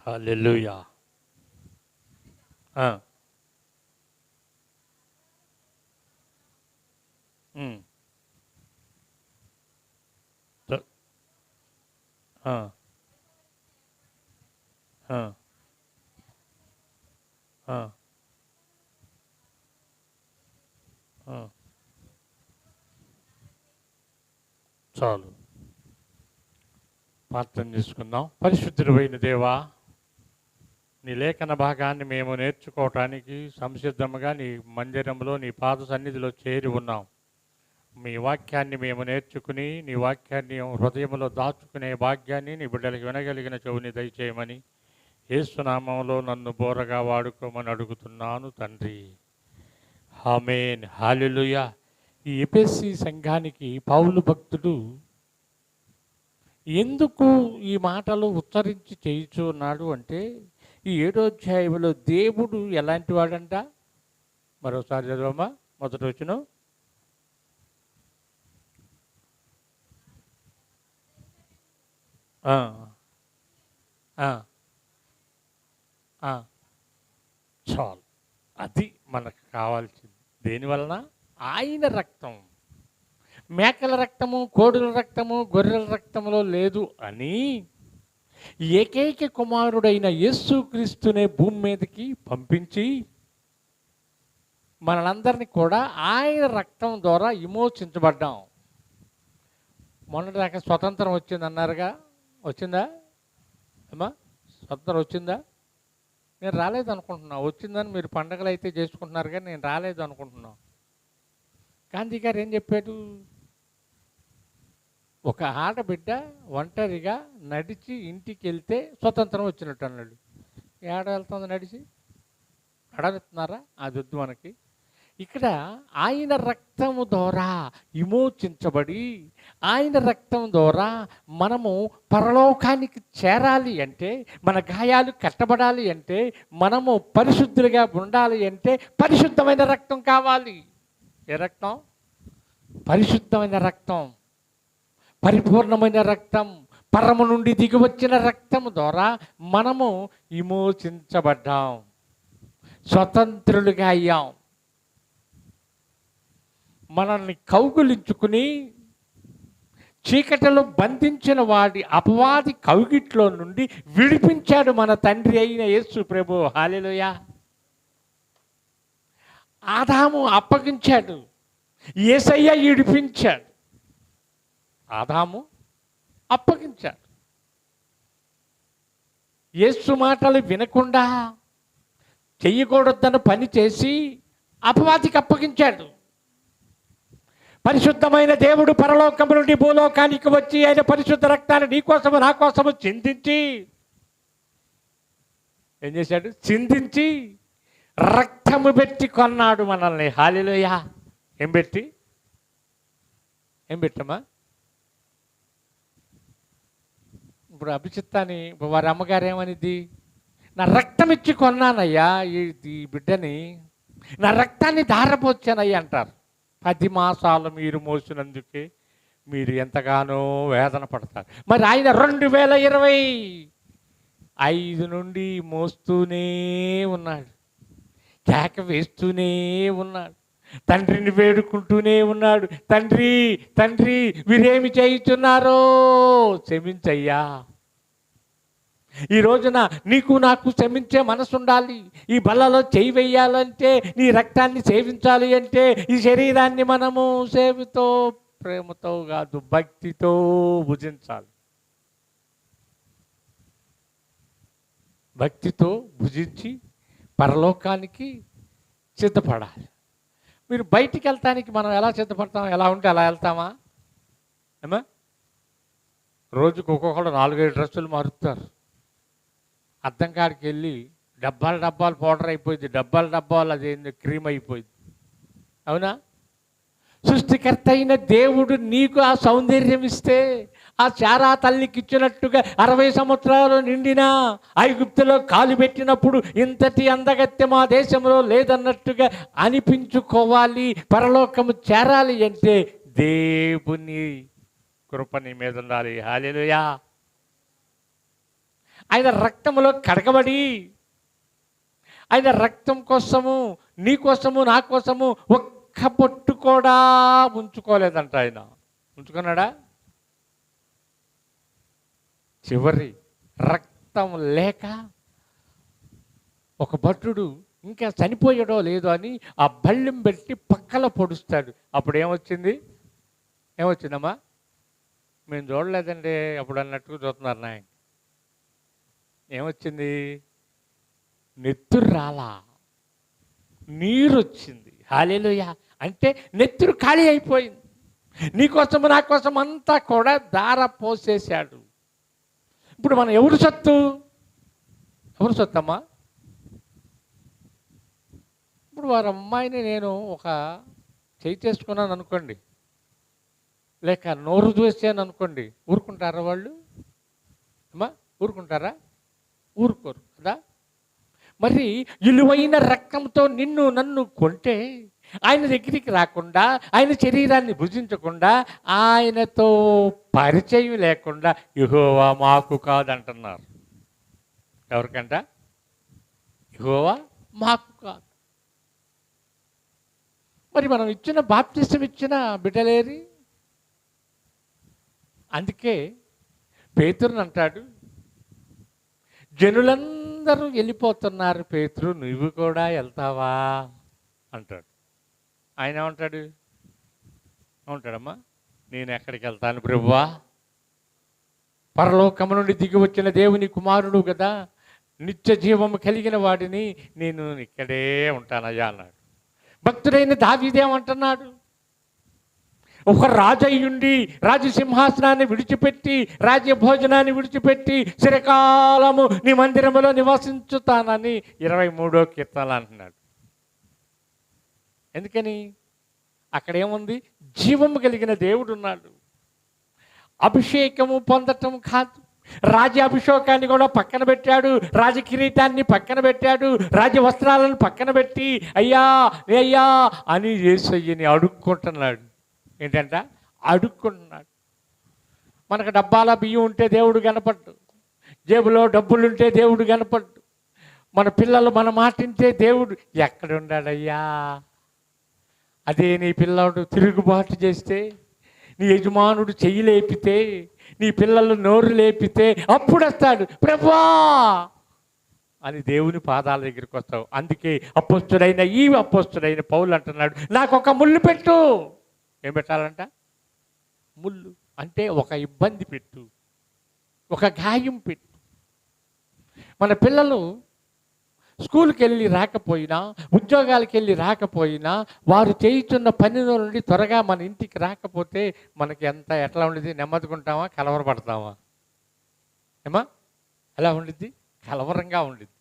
హల్లెలూయా. ఆ, ఉమ్, త- ఆ, ఆ, ఆ, ఆ, చాలు. ప్రార్థన చేసుకుందాం. పరిశుద్ధుడైన దేవా, నీ లేఖన భాగాన్ని మేము నేర్చుకోవటానికి సంసిద్ధముగా నీ మందిరంలో నీ పాద సన్నిధిలో చేరి ఉన్నాం. మీ వాక్యాన్ని మేము నేర్చుకుని నీ వాక్యాన్ని హృదయంలో దాచుకునే భాగ్యాన్ని నీ బిడ్డలకు వినగలిగిన చెవుని దయచేయమని యేసునామంలో నన్ను బోరగా వాడుకోమని అడుగుతున్నాను తండ్రి. ఆమేన్. హల్లెలూయా. ఈ ఎఫెసీ సంఘానికి పౌలు భక్తుడు ఎందుకు ఈ మాటలు ఉచ్చరించి చేయుచు ఉన్నాడు అంటే, ఈ 7వ అధ్యాయంలో దేవుడు ఎలాంటి వాడంట? మరోసారి చదవమ్మా, మొదటి వచనం. ఆ, ఆ, ఆ, చాలు. అది మనకు కావాల్సింది. దేనివలన? ఆయన రక్తం. మేకల రక్తము, కోడుల రక్తము, గొర్రెల రక్తములో లేదు అని ఏకైక కుమారుడైన యేసుక్రీస్తునే భూమి మీదకి పంపించి మనందరినీ కూడా ఆయన రక్తం ద్వారా విమోచించబడ్డాం. మొన్నటిదాకా స్వతంత్రం వచ్చింది అన్నారుగా, వచ్చిందా అమ్మా? స్వతంత్రం వచ్చిందా? నేను రాలేదు అనుకుంటున్నా. వచ్చిందని మీరు పండగలు అయితే చేసుకుంటున్నారు, కానీ నేను రాలేదు అనుకుంటున్నాను. గాంధీ గారు ఏం చెప్పాడు? ఒక ఆడబిడ్డ ఒంటరిగా నడిచి ఇంటికి వెళ్తే స్వతంత్రం వచ్చినట్టు అన్నాడు. ఏడ వెళ్తుంది నడిచి? అడగతున్నారా? అది వద్దు మనకి. ఇక్కడ ఆయన రక్తము ద్వారా విమోచించబడి, ఆయన రక్తం ద్వారా మనము పరలోకానికి చేరాలి అంటే, మన గాయాలు కట్టబడాలి అంటే, మనము పరిశుద్ధులుగా ఉండాలి అంటే పరిశుద్ధమైన రక్తం కావాలి. ఏ రక్తం? పరిశుద్ధమైన రక్తం, పరిపూర్ణమైన రక్తం, పరము నుండి దిగివచ్చిన రక్తము ద్వారా మనము విమోచించబడ్డాం, స్వతంత్రులుగా అయ్యాం. మనల్ని కౌగులించుకుని చీకటిలో బంధించిన వాడి అపవాది కౌగిట్లో నుండి విడిపించాడు మన తండ్రి అయిన యేసు ప్రభు. హల్లెలూయా. ఆదాము అప్పగించాడు, యేసయ్య విడిపించాడు. ఆదాము అప్పగించాడు. యేసు మాటలు వినకుండా చెయ్యకూడదన్న పని చేసి అపవాదికి అప్పగించాడు. పరిశుద్ధమైన దేవుడు పరలోకము నుండి భూలోకానికి వచ్చి ఆయన పరిశుద్ధ రక్తాన్ని నీ కోసము నా కోసము చిందించి ఏం చేశాడు? చిందించి రక్తము పెట్టి కొన్నాడు మనల్ని. హల్లెలూయా. ఏం పెట్టి? ఏం పెట్టమ్మా? ఇప్పుడు అభిచిత్తాని వారి అమ్మగారు ఏమనిది? నా రక్తం ఇచ్చి కొన్నానయ్యా ఈ బిడ్డని, నా రక్తాన్ని ధారపోచ్చానయ్యా అంటారు. 10 మాసాలు మీరు మోసినందుకే మీరు ఎంతగానో వేదన పడతారు. మరి ఆయన 2025 నుండి మోస్తూనే ఉన్నాడు, కేక వేస్తూనే ఉన్నాడు, తండ్రిని వేడుకుంటూనే ఉన్నాడు. తండ్రి తండ్రి వీరేమి చేయుచున్నారో క్షమించయ్యా. ఈ రోజున నీకు నాకు క్షమించే మనసు ఉండాలి. ఈ బల్లలో చేయి వేయాలంటే, నీ రక్తాన్ని సేవించాలి అంటే, ఈ శరీరాన్ని మనము సేవతో ప్రేమతో కాదు భక్తితో భుజించాలి. భక్తితో భుజించి పరలోకానికి సిద్ధపడాలి. మీరు బయటికి వెళ్తానికి మనం ఎలా సిద్ధపడతాం? ఎలా ఉంటే అలా వెళ్తామా? ఏమా? రోజుకు ఒక్కొక్కడు 4-5 డ్రెస్సులు మారుతారు. అద్దం కాడికి వెళ్ళి డబ్బాలు పౌడర్ అయిపోయింది, డబ్బాలు అదేంది క్రీమ్ అయిపోయింది. అవునా? సృష్టికర్త అయిన దేవుడు నీకు ఆ సౌందర్యం ఇస్తే, ఆ చారా తల్లికి ఇచ్చినట్టుగా 60 సంవత్సరాలు నిండిన ఐగుప్తులో కాలు పెట్టినప్పుడు ఇంతటి అందగత్తె మా దేశంలో లేదన్నట్టుగా అనిపించుకోవాలి. పరలోకము చేరాలి అంటే దేవుని కృప నీ మీద ఉండాలి. హల్లెలూయా. ఆయన రక్తంలో కడగబడి, ఆయన రక్తం కోసము, నీ కోసము, నా కోసము ఒక్క పొట్టు కూడా ఉంచుకోలేదంట. ఆయన ఉంచుకున్నాడా? చివరి రక్తం లేక ఒక భటుడు ఇంకా చనిపోయాడో లేదో అని ఆ బళ్ళెం పెట్టి పక్కలో పొడుస్తాడు. అప్పుడు ఏమొచ్చిందమ్మా? మేము చూడలేదండి అప్పుడు అన్నట్టుగా చూస్తున్నారు నాయన. ఏమొచ్చింది? నెత్తురు రాలా, నీరు వచ్చింది. హల్లెలూయా. అంటే నెత్తురు ఖాళీ అయిపోయింది. నీకోసము నా కోసం అంతా కూడా ధార పోసేశాడు. ఇప్పుడు మనం ఎవరు సొత్తు అమ్మా? ఇప్పుడు వారి అమ్మాయిని నేను ఒక చేయి చేసుకున్నాను అనుకోండి, లేక నోరు చూసాను అనుకోండి, ఊరుకుంటారా వాళ్ళు? అమ్మా ఊరుకుంటారా? ఊరుకోరు కదా. మరి విలువైన రక్తంతో నిన్ను నన్ను కొంటే, ఆయన దగ్గరికి రాకుండా, ఆయన శరీరాన్ని భుజించకుండా, ఆయనతో పరిచయం లేకుండా యెహోవా మాకు కాదంటున్నారు. ఎవరికంట? యెహోవా మాకు కాదు. మరి మనం ఇచ్చిన బాప్తిసం ఇచ్చిన బిడ్డలేరి? అందుకే పేతురుని అంటాడు, జనులందరూ వెళ్ళిపోతున్నారు పేతురు, నువ్వు కూడా వెళ్తావా అంటాడు. ఆయన ఏమంటాడమ్మా? నేను ఎక్కడికి వెళ్తాను ప్రభువా? పరలోకము నుండి దిగి వచ్చిన దేవుని కుమారుడు కదా, నిత్య జీవము కలిగిన వాడిని, నేను ఇక్కడే ఉంటానయ్యా అన్నాడు. భక్తుడైన దావీదేమంటున్నాడు? ఒక రాజయ్యుండి రాజసింహాసనాన్ని విడిచిపెట్టి, రాజ్య భోజనాన్ని విడిచిపెట్టి చిరకాలము నీ మందిరములో నివసించుతానని 23వ కీర్తనలు అంటున్నాడు. ఎందుకని? అక్కడేముంది? జీవము కలిగిన దేవుడు ఉన్నాడు. అభిషేకము పొందటం కాదు, రాజ్యాభిషేకాన్ని కూడా పక్కన పెట్టాడు, రాజకిరీటాన్ని పక్కన పెట్టాడు, రాజ్య వస్త్రాలను పక్కన పెట్టి అయ్యా అయ్యా అని యేసయ్యని అడుక్కుంటున్నాడు. ఏంటంట? అడుక్కుంటున్నాడు. మనకు డబ్బాల బియ్యం ఉంటే దేవుడు కనపడ్డు, జేబులో డబ్బులుంటే దేవుడు కనపడ్డు, మన పిల్లలు మన మాట వింటే దేవుడు ఎక్కడున్నాడయ్యా? అదే నీ పిల్లడు తిరుగుబాటు చేస్తే, నీ యజమానుడు చెయ్యి లేపితే, నీ పిల్లలు నోరు లేపితే అప్పుడు వస్తాడు, ప్రభువా అని దేవుని పాదాల దగ్గరికి వస్తావు. అందుకే అపోస్తుడైన పౌలు అంటున్నాడు, నాకు ఒక ముళ్ళు పెట్టు. ఏం పెట్టాలంట? ముళ్ళు అంటే ఒక ఇబ్బంది పెట్టు, ఒక గాయం పెట్టు. మన పిల్లలు స్కూల్కి వెళ్ళి రాకపోయినా, ఉద్యోగాలకు వెళ్ళి రాకపోయినా, వారు చేయుచున్న పని నుండి త్వరగా మన ఇంటికి రాకపోతే మనకి ఎట్లా ఉండేది? నెమ్మదిగుంటామా? కలవరపడతామా? ఏమా ఎలా ఉండిద్ది? కలవరంగా ఉండిద్ది.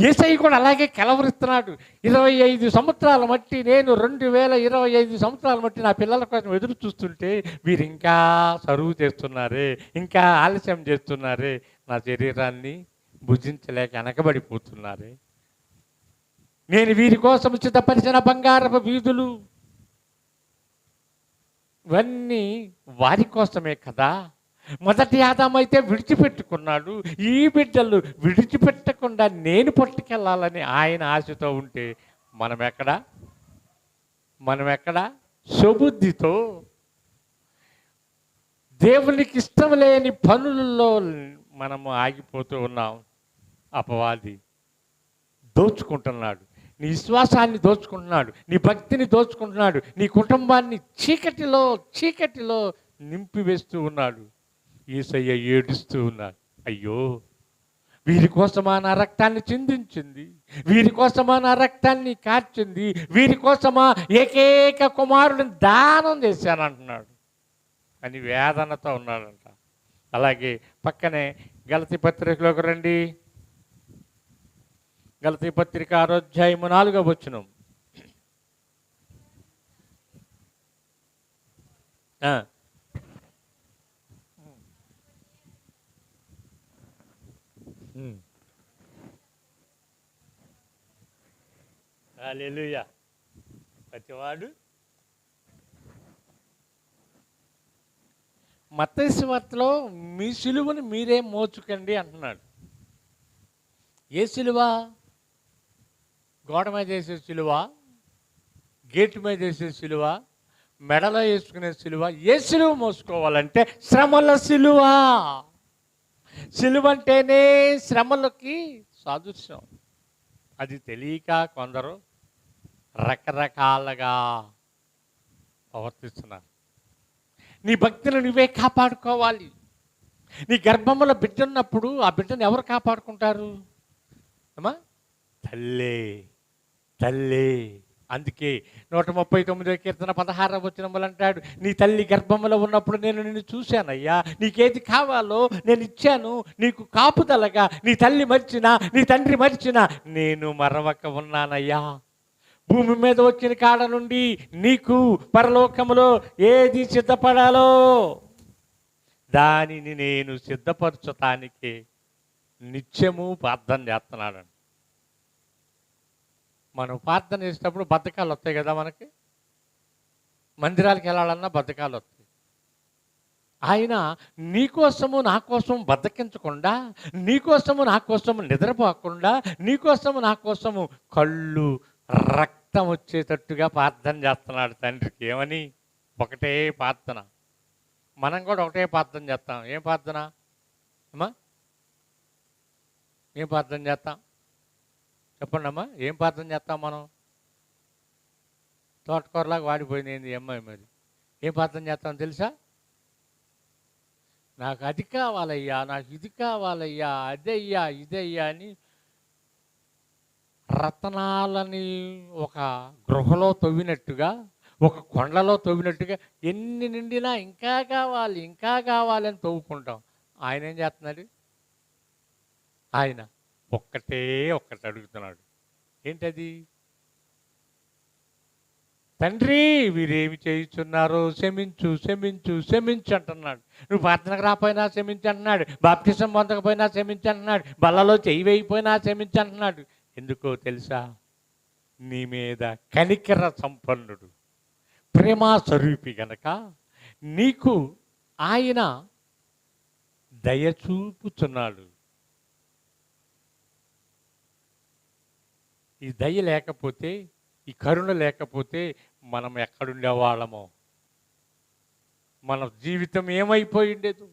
యేసయ్య కూడా అలాగే కలవరిస్తున్నాడు. 25 సంవత్సరాల మట్టి, నేను 2025 సంవత్సరాల మట్టి నా పిల్లల కోసం ఎదురు చూస్తుంటే వీరు ఇంకా సరువు చేస్తున్నారే, ఇంకా ఆలస్యం చేస్తున్నారే, నా శరీరాన్ని భుజించలేక వెనకబడిపోతున్నారే. నేను వీరి కోసం సిద్ధపరిచిన బంగారపు వీధులు ఇవన్నీ వారి కోసమే కదా. మొదటి ఆదాము అయితే విడిచిపెట్టుకున్నాడు, ఈ బిడ్డలు విడిచిపెట్టకుండా నేను పట్టుకెళ్ళాలని ఆయన ఆశతో ఉంటే మనం ఎక్కడ సుబుద్ధితో దేవునికి ఇష్టం లేని పనులలో మనము ఆగిపోతూ ఉన్నాం. అపవాది దోచుకుంటున్నాడు, నీ విశ్వాసాన్ని దోచుకుంటున్నాడు, నీ భక్తిని దోచుకుంటున్నాడు, నీ కుటుంబాన్ని చీకటిలో నింపివేస్తూ ఉన్నాడు. యేసయ్య ఏడుస్తూ ఉన్నాడు, అయ్యో వీరి కోసమా నా రక్తాన్ని చిందించింది, వీరి కోసమా నా రక్తాన్ని కార్చింది, వీరి కోసమా ఏకైక కుమారుడిని దానం చేశాను అంటున్నాడు అని వేదనతో ఉన్నాడంట. అలాగే పక్కనే గలతీ పత్రికలోకి రండి. గలతీ పత్రిక 6వ అధ్యాయము 4వ వచనం. హల్లెలూయా. ప్రతివాడు మత్తయి సువార్తలో మీ సిలువను మీరే మోచుకండి అంటున్నాడు. ఏ సిలువ? గోడ మీద వేసే సిలువ, గేటు మీద వేసే సిలువ, మెడలో వేసుకునే సిలువ. ఏ సిలువ మోసుకోవాలంటే శ్రమల సిలువ. సిలువ అంటేనే శ్రమలకి సాదృశ్యం. అది తెలియక కొందరు రకరకాలుగా ప్రవర్తిస్తున్నారు. నీ భక్తిని నువ్వే కాపాడుకోవాలి. నీ గర్భంలో బిడ్డ ఉన్నప్పుడు ఆ బిడ్డను ఎవరు కాపాడుకుంటారు? అమ్మా, తల్లే. తల్లి. అందుకే 139 కీర్తన 16వ వచనములు అంటాడు, నీ తల్లి గర్భంలో ఉన్నప్పుడు నేను నిన్ను చూశానయ్యా, నీకేది కావాలో నేను ఇచ్చాను, నీకు కాపుదలగా. నీ తల్లి మర్చినా, నీ తండ్రి మర్చినా నేను మరవక ఉన్నానయ్యా. భూమి మీద వచ్చిన కాడ నుండి నీకు పరలోకములో ఏది సిద్ధపడాలో దానిని నేను సిద్ధపరచటానికి నిత్యము ప్రార్థన చేస్తున్నాడు. మనం ప్రార్థన చేసేటప్పుడు బద్ధకాలు వస్తాయి కదా మనకి. మందిరాలకు వెళ్ళాలన్నా బద్ధకాలు వస్తాయి. ఆయన నీకోసము నా కోసం బద్ధకించకుండా, నీకోసము నా కోసము నిద్రపోకుండా, నీకోసము నా కోసము కళ్ళు రక్తం వచ్చేటట్టుగా ప్రార్థన చేస్తున్నాడు తండ్రికి. ఏమని? ఒకటే ప్రార్థన. మనం కూడా ఒకటే ప్రార్థన చేస్తాం. ఏం ప్రార్థన అమ్మా? ఏం ప్రార్థన చేస్తాం చెప్పండి అమ్మా? ఏం ప్రార్థన చేస్తాం మనం? తోటకూరలాగా వాడిపోయింది అమ్మాయి. మరి ఏం ప్రార్థన చేస్తాం తెలుసా? నాకు అది కావాలయ్యా, నాకు ఇది కావాలయ్యా, అదయ్యా, ఇదయ్యా అని రత్నాలని ఒక గృహలో తవ్వినట్టుగా, ఒక కొండలో తవ్వినట్టుగా ఎన్ని నిండినా ఇంకా కావాలి, ఇంకా కావాలి అని తవ్వుకుంటాం. ఆయన ఏం చేస్తున్నాడు? ఆయన ఒక్కటే ఒక్కటి అడుగుతున్నాడు. ఏంటది? తండ్రి, వీరేమి చేయుచున్నారో క్షమించు, క్షమించు, క్షమించు అంటున్నాడు. నువ్వు ప్రార్థనకు రాకపోయినా క్షమించు అంటున్నాడు. బాప్టిజం పొందకపోయినా క్షమించు అంటున్నాడు. బల్లలో చెయ్యి వేయిపోయినా క్షమించు అంటున్నాడు. ఎందుకో తెలుసా? నీ మీద కనికర సంపన్నుడు, ప్రేమ స్వరూపి గనక నీకు ఆయన దయ చూపుచున్నాడు. ఈ దయ లేకపోతే, ఈ కరుణ లేకపోతే మనం ఎక్కడుండేవాళ్ళమో, మన జీవితం ఏమైపోయిండేదో,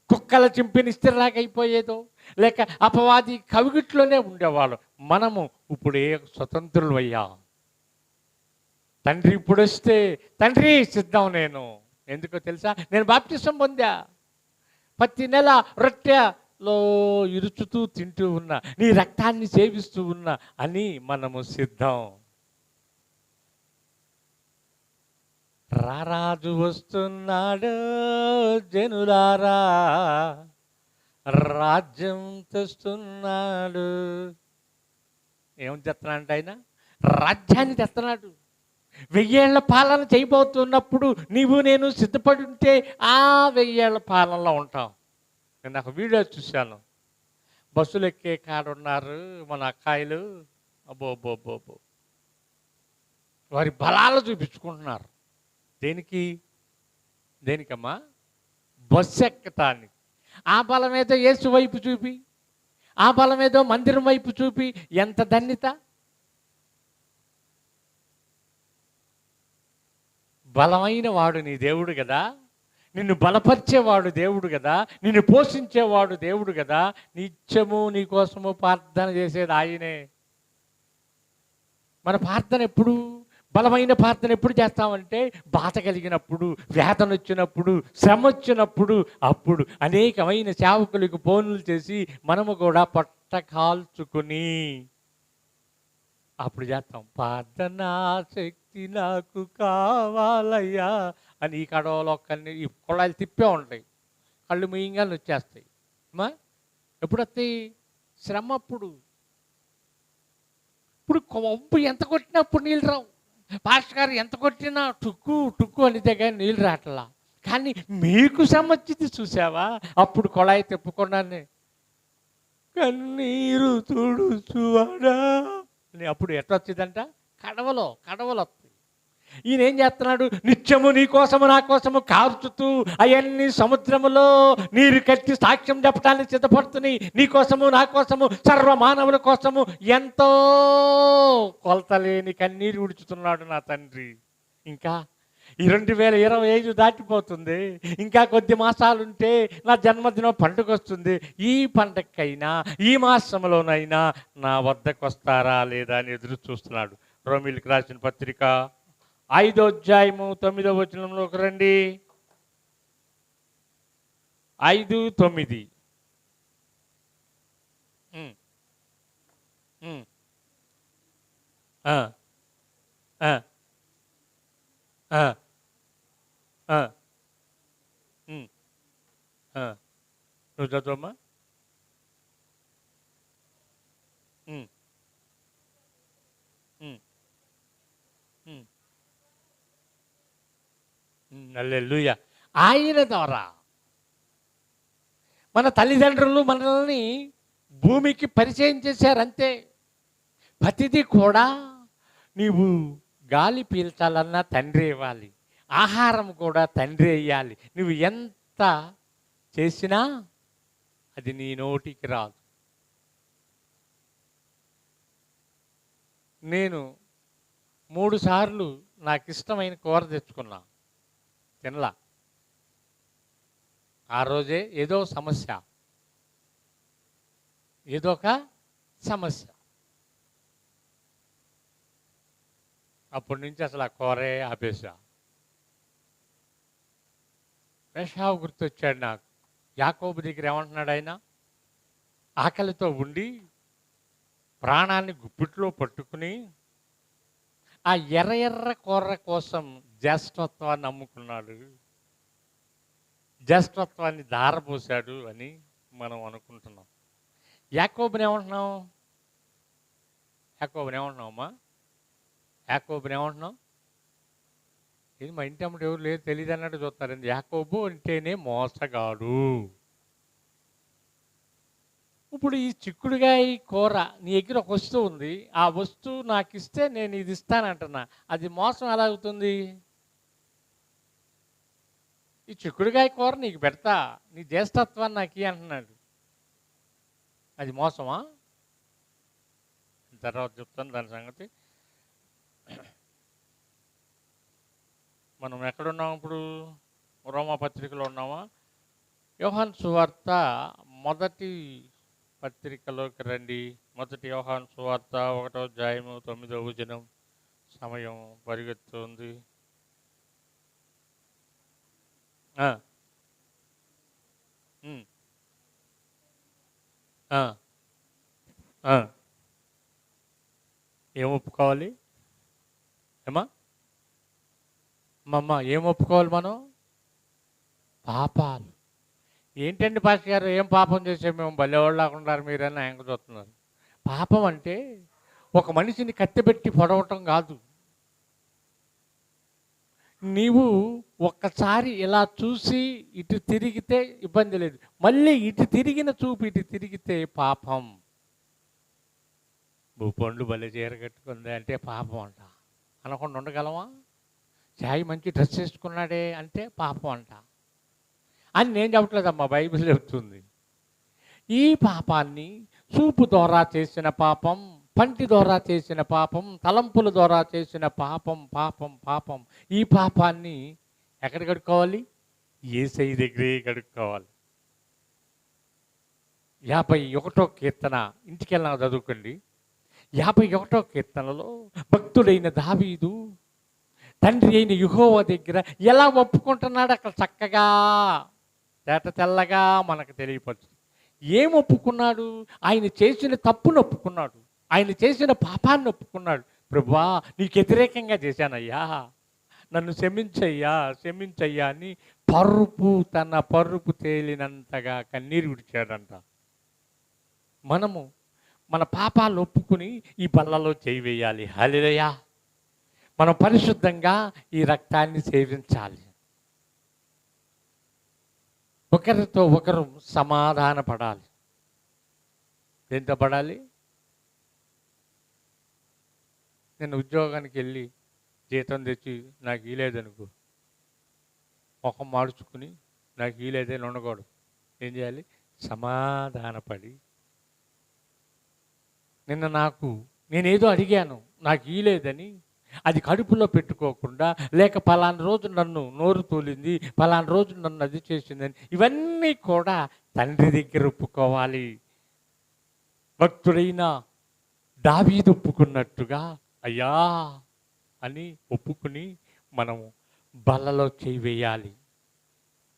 కుక్కల చింపిన ఇస్త్రీలాగైపోయేదో, లేక అపవాది కవిగిట్లోనే ఉండేవాళ్ళం. మనము ఇప్పుడే స్వతంత్రులు అయ్యా. తండ్రి ఇప్పుడు వస్తే, తండ్రి సిద్ధం నేను. ఎందుకో తెలుసా? నేను బాప్టిజం పొందా, ప్రతి నెల రొట్టెలో ఇరుచుతూ తింటూ ఉన్నా, నీ రక్తాన్ని సేవిస్తూ ఉన్నా అని మనము సిద్ధం. రారాజు వస్తున్నాడు జనులారా, రాజ్యం తెస్తున్నాడు. ఏమని తెస్తున్నాడు ఆయన? రాజ్యాన్ని తెస్తున్నాడు. 1000 ఏళ్ల పాలన చేయబోతున్నప్పుడు నీవు నేను సిద్ధపడి ఉంటే ఆ 1000 ఏళ్ల పాలనలో ఉంటాం. నేను ఒక వీడియో చూశాను. బస్సులు ఎక్కే కాడున్నారు మన అక్కాయిలు. అబ్బో అబ్బో అబ్బో అబ్బో, వారి బలాలు చూపించుకుంటున్నారు. దేనికి? దేనికమ్మా? బస్సు ఎక్కటానికి. ఆ బలం ఏదో యేసు వైపు చూపి, ఆ బలం ఏదో మందిరం వైపు చూపి, ఎంత ధన్యత! బలమైన వాడు నీ దేవుడు కదా, నిన్ను బలపరిచేవాడు దేవుడు కదా, నిన్ను పోషించేవాడు దేవుడు కదా. నిత్యము నీ కోసము ప్రార్థన చేసేది ఆయనే. మన ప్రార్థన ఎప్పుడు, బలమైన ప్రార్థన ఎప్పుడు చేస్తామంటే బాధ కలిగినప్పుడు, వేదన వచ్చినప్పుడు, శ్రమ వచ్చినప్పుడు, అప్పుడు అనేకమైన సేవకులకు ఫోన్లు చేసి మనము కూడా పొట్ట కాల్చుకుని అప్పుడు చేస్తాం. ప్రార్థనా శక్తి నాకు కావాలయ్యా అని ఈ కడవలో ఒక్కరిని ఈ కుళాయిలు తిప్పే ఉంటాయి, కళ్ళు ముయ్యంగానే వచ్చేస్తాయి. అమ్మా ఎప్పుడు వస్తాయి? శ్రమ అప్పుడు. ఇప్పుడు వంపు ఎంత కొట్టినప్పుడు నీళ్ళు రావు. పాస్టర్ గారు ఎంత కొట్టినా టుక్కు టుక్కు అనితే కానీ నీళ్ళు రావట్లా. కానీ మీకు శ్రమ వచ్చింది చూసావా, అప్పుడు కుళాయి తిప్పకుండానే కన్నీరు తుడుచువాడా అని అప్పుడు ఎట్లా వచ్చిందంట? కడవలో వస్తాయి. ఈయన ఏం చేస్తున్నాడు? నిత్యము నీ కోసము నా కోసము కార్చుతూ అవన్నీ సముద్రములో నీరు కట్టి సాక్ష్యం చెప్పడానికి సిద్ధపడుతున్నాయి. నీ కోసము నా కోసము సర్వ మానవుల కోసము ఎంతో కొలతలేని కన్నీరు విడుచుతున్నాడు నా తండ్రి. ఇంకా ఈ 2025 దాటిపోతుంది. ఇంకా కొద్ది మాసాలుంటే నా జన్మదినం పండుగ వస్తుంది. ఈ పండగకైనా ఈ మాసంలోనైనా నా వద్దకు వస్తారా లేదా అని ఎదురు చూస్తున్నాడు. రోమీయులకు రాసిన పత్రిక 5వ అధ్యాయము 9వ వచనంలోకి రండి. 5:9. నువ్వు చదువమ్మా. హల్లెలూయా. ఆయన ద్వారా మన తల్లిదండ్రులు మనల్ని భూమికి పరిచయం చేశారంతే. ప్రతిదీ కూడా నీవు గాలి పీల్చాలన్నా తండ్రి ఇవ్వాలి, ఆహారం కూడా తండ్రి ఇవ్వాలి. నువ్వు ఎంత చేసినా అది నీ నోటికి రాదు. నేను 3 సార్లు నాకు ఇష్టమైన కూర తెచ్చుకున్నా, తినలా. ఆ రోజే ఏదో ఒక సమస్య. అప్పటి నుంచి అసలు ఆ కూరే ఆపేసా. ఏశావు గుర్తొచ్చాడు నాకు. యాకోబు దగ్గర ఏమంటున్నాడు ఆయన? ఆకలితో ఉండి ప్రాణాన్ని గుప్పిట్లో పట్టుకుని ఆ ఎర్ర కూర కోసం జ్యేష్ఠత్వాన్ని అమ్ముకున్నాడు, జ్యేష్ఠత్వాన్ని ధారపోసాడు అని మనం అనుకుంటున్నాం. యాకోబుని ఏమంటున్నావు? అమ్మా? యాకోబుని ఏమంటున్నావు? ఇది మా ఇంటి అమ్మడు ఎవరు లేదు తెలియదు అన్నట్టు చూస్తారండి. యాకోబు అంటేనే మోసగాడు. ఇప్పుడు ఈ చిక్కుడుగాయ కూర నీ దగ్గర ఒక వస్తువు ఉంది, ఆ వస్తువు నాకు ఇస్తే నేను ఇది ఇస్తానంటున్నా, అది మోసం ఎలా అవుతుంది? ఈ చిక్కుడుగాయ కూర నీకు పెడతా, నీ జ్యేష్ఠత్వాన్ని నాకు ఇయ్యి అంటున్నాడు, అది మోసమా? తర్వాత చెప్తాను దాని సంగతి. మనం ఎక్కడున్నాం ఇప్పుడు? రోమాపత్రికలో ఉన్నామా? యోహాను సువార్త మొదటి పత్రికలోకి రండి. మొదటి యోహాను సువార్త 1వ అధ్యాయము 9వ వచనం. సమయం పరిగెత్తుంది. ఏం ఒప్పుకోవాలి ఏమా? అమ్మ ఏం ఒప్పుకోవాలి మనం? పాపాలు. ఏంటండి పాస్టర్ గారు, ఏం పాపం చేసే మేము బల్లెవాళ్ళు లేకుండా మీరని ఆయన చూస్తున్నారు. పాపం అంటే ఒక మనిషిని కత్తిపెట్టి పొడవటం కాదు. నీవు ఒక్కసారి ఇలా చూసి ఇటు తిరిగితే ఇబ్బంది లేదు, మళ్ళీ ఇటు తిరిగిన చూపు ఇటు తిరిగితే పాపం. భూపండ్లు భలే చీర కట్టుకుంది అంటే పాపం అంట. అనకుండా ఉండగలమా? చాయ్ మంచి డ్రెస్ వేసుకున్నాడే అంటే పాపం అంట అని నేను చెప్పట్లేదమ్మా, బైబిల్ చెప్తుంది. ఈ పాపాన్ని చూపు ద్వారా చేసిన పాపం, పంటి ద్వారా చేసిన పాపం, తలంపుల ద్వారా చేసిన పాపం పాపం పాపం. ఈ పాపాన్ని ఎక్కడ కడుక్కోవాలి? యేసయ్య దగ్గరే కడుక్కోవాలి. 51వ కీర్తన ఇంటికి వెళ్ళినా చదువుకోండి. 51వ కీర్తనలో భక్తుడైన దావీదు తండ్రి అయిన యెహోవా దగ్గర ఎలా ఒప్పుకుంటున్నాడు అక్కడ చక్కగా తేట తెల్లగా మనకు తెలియపరుచు. ఏం ఒప్పుకున్నాడు? ఆయన చేసిన తప్పును ఒప్పుకున్నాడు, ఆయన చేసిన పాపాన్ని ఒప్పుకున్నాడు. ప్రభువా నీకు వ్యతిరేకంగా చేశానయ్యా, నన్ను క్షమించయ్యా అని తన పరుపు తేలినంతగా కన్నీరు విడిచాడంట. మనము మన పాపాలు ఒప్పుకుని ఈ బల్లలో చేయి వేయాలి. హల్లెలూయా. మనం పరిశుద్ధంగా ఈ రక్తాన్ని సేవించాలి. ఒకరితో ఒకరు సమాధాన పడాలి. దేంతో పడాలి? నేను ఉద్యోగానికి వెళ్ళి జీతం తెచ్చి నాకు ఇలేదనుకో, ముఖం మార్చుకుని నాకు ఇలేదని ఉండకూడదు. ఏం చేయాలి? సమాధానపడి, నిన్న నేనేదో అడిగాను నాకు ఇలేదని అది కడుపులో పెట్టుకోకుండా, లేక పలానా రోజు నన్ను నోరు తోలింది, పలానా రోజు నన్ను అది చేసిందని, ఇవన్నీ కూడా తండ్రి దగ్గర ఒప్పుకోవాలి. భక్తుడైన దావీదు ఒప్పుకున్నట్టుగా అయ్యా అని ఒప్పుకుని మనము బల్లలో చేయి వేయాలి.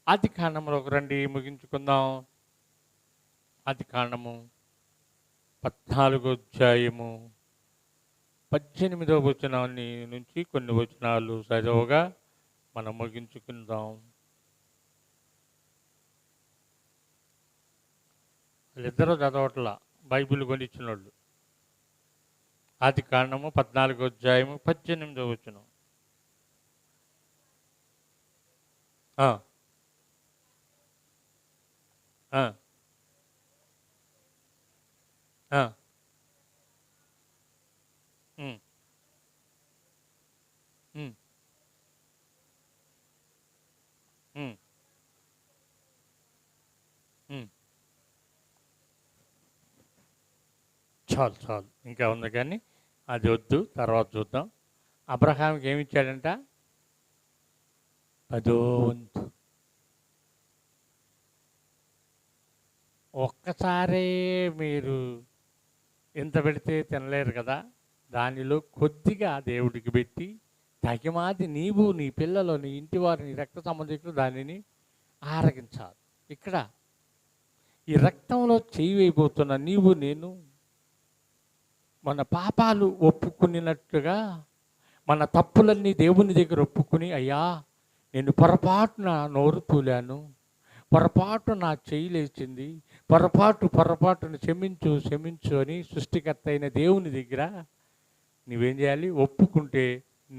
ఆదికాండంలోకి రండి, ముగించుకుందాం. ఆదికాండము 14వ అధ్యాయము 18వ వచనాన్ని నుంచి కొన్ని వచనాలు చదవగా మనం ముగించుకుందాం. వాళ్ళిద్దరూ చదవట్లా, బైబిల్ కొనిచ్చిన వాళ్ళు. ఆదికాండము 14వ అధ్యాయము 18వ వచనం. ఆ ఆ ఆ ఉమ్, ఉమ్, ఉమ్, ఉమ్. చాలు చాలు, ఇంకా ఉంది కానీ అది వద్దు, తర్వాత చూద్దాం. అబ్రహాంకి ఏమి ఇచ్చాడంట? 10వ వంతు. ఒక్కసారే మీరు ఇంత పెడితే తినలేరు కదా, దానిలో కొద్దిగా దేవుడికి పెట్టి తగిమాది నీవు, నీ పిల్లలు, నీ ఇంటి వారు, నీ రక్త సంబంధికులు దానిని ఆరగించాలి. ఇక్కడ ఈ రక్తంలో చేయి వేయబోతున్న నీవు నేను మన పాపాలు ఒప్పుకున్నట్టుగా మన తప్పులన్నీ దేవుని దగ్గర ఒప్పుకుని, అయ్యా నేను పొరపాటున నోరు తూలాను, పొరపాటు నా చెయ్యి లేచింది, పొరపాటును క్షమించు అని సృష్టికర్త అయిన దేవుని దగ్గర నువ్వేం చేయాలి? ఒప్పుకుంటే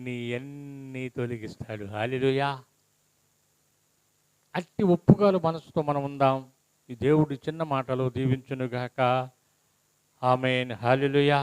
నీ అన్నీ తొలగిస్తాడు. హల్లెలూయా. అట్టి ఒప్పుకోలు మనసుతో మనం ఉందాం. ఈ దేవుడి చిన్న మాటలు దీవించునుగాక. ఆమేన్. హల్లెలూయా.